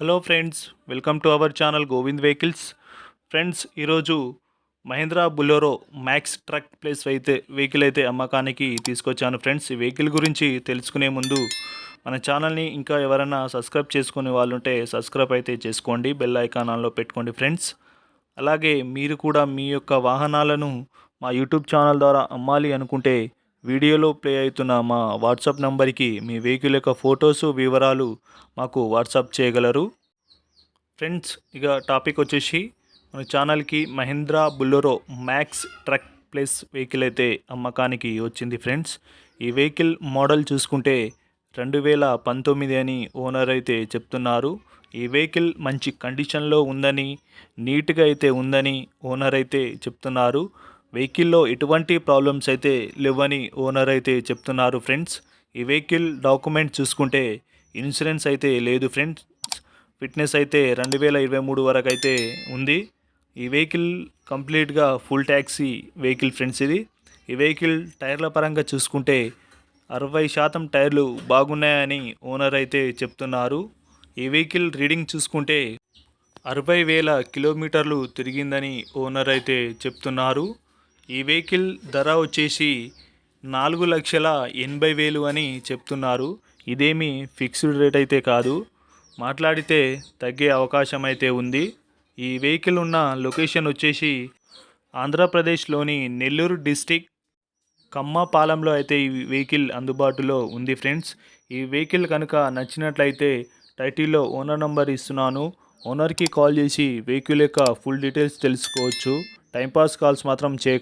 Hello friends, welcome to our channel Govind vehicles. Friends, ఈరోజు Mahindra Bolero Max truck plus vehicle అయితే అమ్మకానికి తీసుకొచ్చాను. Friends, ఈ వెహికల్ గురించి తెలుసుకునే ముందు మన ఛానల్ని ఇంకా ఎవరైనా సబ్స్క్రైబ్ చేసుకునే వాళ్ళు ఉంటే సబ్స్క్రైబ్ అయితే చేసుకోండి, బెల్ ఐకాన్ ఆన్లో పెట్టుకోండి. ఫ్రెండ్స్, అలాగే మీరు కూడా మీ యొక్క వాహనాలను మా యూట్యూబ్ ఛానల్ ద్వారా అమ్మాలి అనుకుంటే వీడియోలో ప్లే అవుతున్న మా వాట్సాప్ నంబర్కి మీ వెహికల్ యొక్క ఫొటోసు వివరాలు మాకు వాట్సాప్ చేయగలరు. ఫ్రెండ్స్, ఇక టాపిక్ వచ్చేసి మన ఛానల్కి Mahindra Bolero Max truck plus vehicle అయితే అమ్మకానికి వచ్చింది. ఫ్రెండ్స్, ఈ వెహికల్ మోడల్ చూసుకుంటే 2019 అని ఓనర్ అయితే చెప్తున్నారు. ఈ వెహికల్ మంచి కండిషన్లో ఉందని, నీట్గా అయితే ఉందని ఓనర్ అయితే చెప్తున్నారు. వెహికల్లో ఎటువంటి ప్రాబ్లమ్స్ అయితే లేవని ఓనర్ అయితే చెప్తున్నారు. ఫ్రెండ్స్, ఈ వెహికల్ డాక్యుమెంట్ చూసుకుంటే ఇన్సూరెన్స్ అయితే లేదు. ఫ్రెండ్స్, ఫిట్నెస్ అయితే 2023 వరకు అయితే ఉంది. ఈ వెహికల్ కంప్లీట్గా ఫుల్ ట్యాక్సీ వెహికల్. ఫ్రెండ్స్, ఈ వెహికల్ టైర్ల పరంగా చూసుకుంటే 60% టైర్లు బాగున్నాయని ఓనర్ అయితే చెప్తున్నారు. ఈ వెహికల్ రీడింగ్ చూసుకుంటే 60,000 కిలోమీటర్లు తిరిగిందని ఓనర్ అయితే చెప్తున్నారు. ఈ వెహికల్ ధర వచ్చేసి 4,80,000 అని చెప్తున్నారు. ఇదేమీ ఫిక్స్డ్ రేట్ అయితే కాదు, మాట్లాడితే తగ్గే అవకాశం అయితే ఉంది. ఈ వెహికల్ ఉన్న లొకేషన్ వచ్చేసి ఆంధ్రప్రదేశ్లోని నెల్లూరు డిస్టిక్ కమ్మపాలెంలో అయితే ఈ వెహికల్ అందుబాటులో ఉంది. ఫ్రెండ్స్, ఈ వెహికల్ కనుక నచ్చినట్లయితే టైటిల్లో ఓనర్ నంబర్ ఇస్తున్నాను. ఓనర్కి కాల్ చేసి వెహికల్ యొక్క ఫుల్ డీటెయిల్స్ తెలుసుకోవచ్చు. టైంపాస్ కాల్స్ మాత్రం చేయకండి.